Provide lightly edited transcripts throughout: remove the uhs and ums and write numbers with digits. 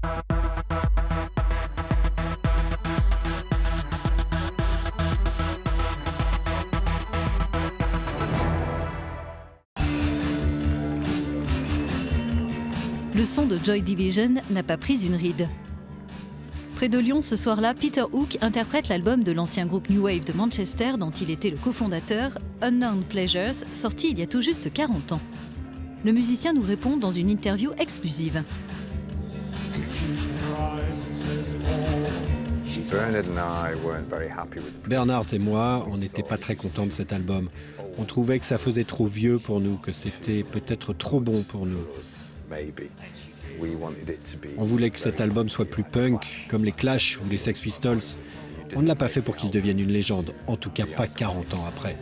Le son de Joy Division n'a pas pris une ride. Près de Lyon, ce soir-là, Peter Hook interprète l'album de l'ancien groupe New Wave de Manchester dont il était le cofondateur, Unknown Pleasures, sorti il y a tout juste 40 ans. Le musicien nous répond dans une interview exclusive. Bernard et moi, on n'était pas très contents de cet album. On trouvait que ça faisait trop vieux pour nous, que c'était peut-être trop bon pour nous. On voulait que cet album soit plus punk, comme les Clash ou les Sex Pistols. On ne l'a pas fait pour qu'il devienne une légende, en tout cas pas 40 ans après.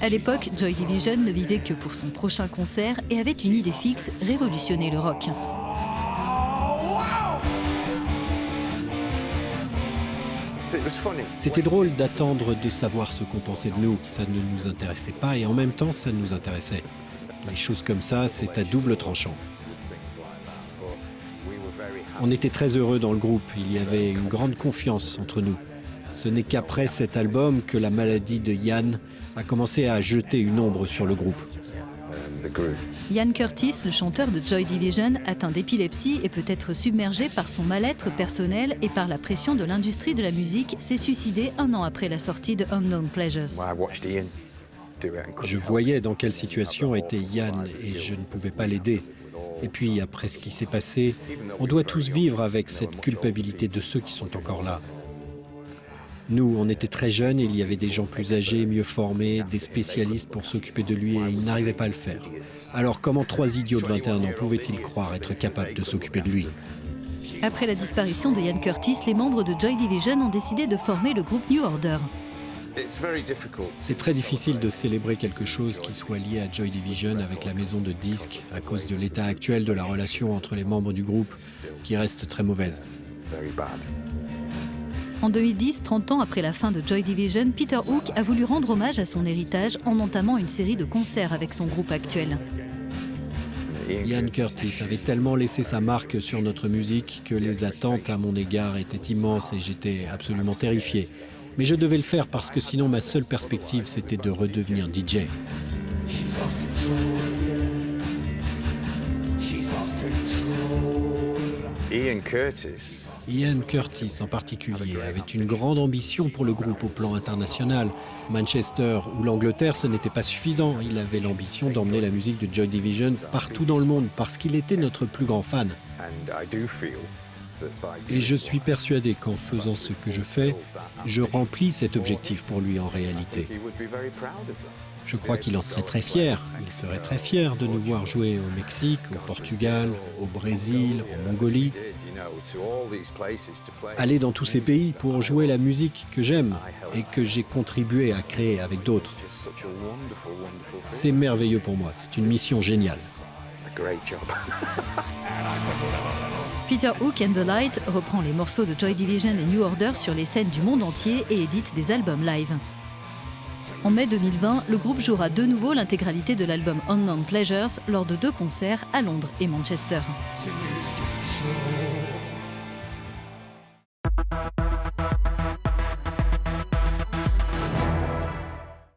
À l'époque, Joy Division ne vivait que pour son prochain concert et avait une idée fixe, révolutionner le rock. C'était drôle d'attendre de savoir ce qu'on pensait de nous. Ça ne nous intéressait pas et en même temps, ça nous intéressait. Les choses comme ça, c'est à double tranchant. On était très heureux dans le groupe. Il y avait une grande confiance entre nous. Ce n'est qu'après cet album que la maladie de Ian a commencé à jeter une ombre sur le groupe. Ian Curtis, le chanteur de Joy Division, atteint d'épilepsie et peut être submergé par son mal-être personnel et par la pression de l'industrie de la musique, s'est suicidé 1 an après la sortie de Unknown Pleasures. Je voyais dans quelle situation était Ian et je ne pouvais pas l'aider. Et puis, après ce qui s'est passé, on doit tous vivre avec cette culpabilité de ceux qui sont encore là. Nous, on était très jeunes, il y avait des gens plus âgés, mieux formés, des spécialistes pour s'occuper de lui et ils n'arrivaient pas à le faire. Alors comment 3 idiots de 21 ans pouvaient-ils croire être capables de s'occuper de lui ? Après la disparition de Ian Curtis, les membres de Joy Division ont décidé de former le groupe New Order. C'est très difficile de célébrer quelque chose qui soit lié à Joy Division avec la maison de disques à cause de l'état actuel de la relation entre les membres du groupe qui reste très mauvaise. En 2010, 30 ans après la fin de Joy Division, Peter Hook a voulu rendre hommage à son héritage en entamant une série de concerts avec son groupe actuel. Ian Curtis avait tellement laissé sa marque sur notre musique que les attentes à mon égard étaient immenses et j'étais absolument terrifié. Mais je devais le faire parce que sinon ma seule perspective c'était de redevenir DJ. Ian Curtis en particulier avait une grande ambition pour le groupe au plan international. Manchester ou l'Angleterre, ce n'était pas suffisant. Il avait l'ambition d'emmener la musique de Joy Division partout dans le monde parce qu'il était notre plus grand fan. Et je suis persuadé qu'en faisant ce que je fais, je remplis cet objectif pour lui en réalité. Je crois qu'il en serait très fier. Il serait très fier de nous voir jouer au Mexique, au Portugal, au Brésil, en Mongolie. Aller dans tous ces pays pour jouer la musique que j'aime et que j'ai contribué à créer avec d'autres. C'est merveilleux pour moi. C'est une mission géniale. Peter Hook and the Light reprend les morceaux de Joy Division et New Order sur les scènes du monde entier et édite des albums live. En mai 2020, le groupe jouera de nouveau l'intégralité de l'album Unknown Pleasures lors de 2 concerts à Londres et Manchester.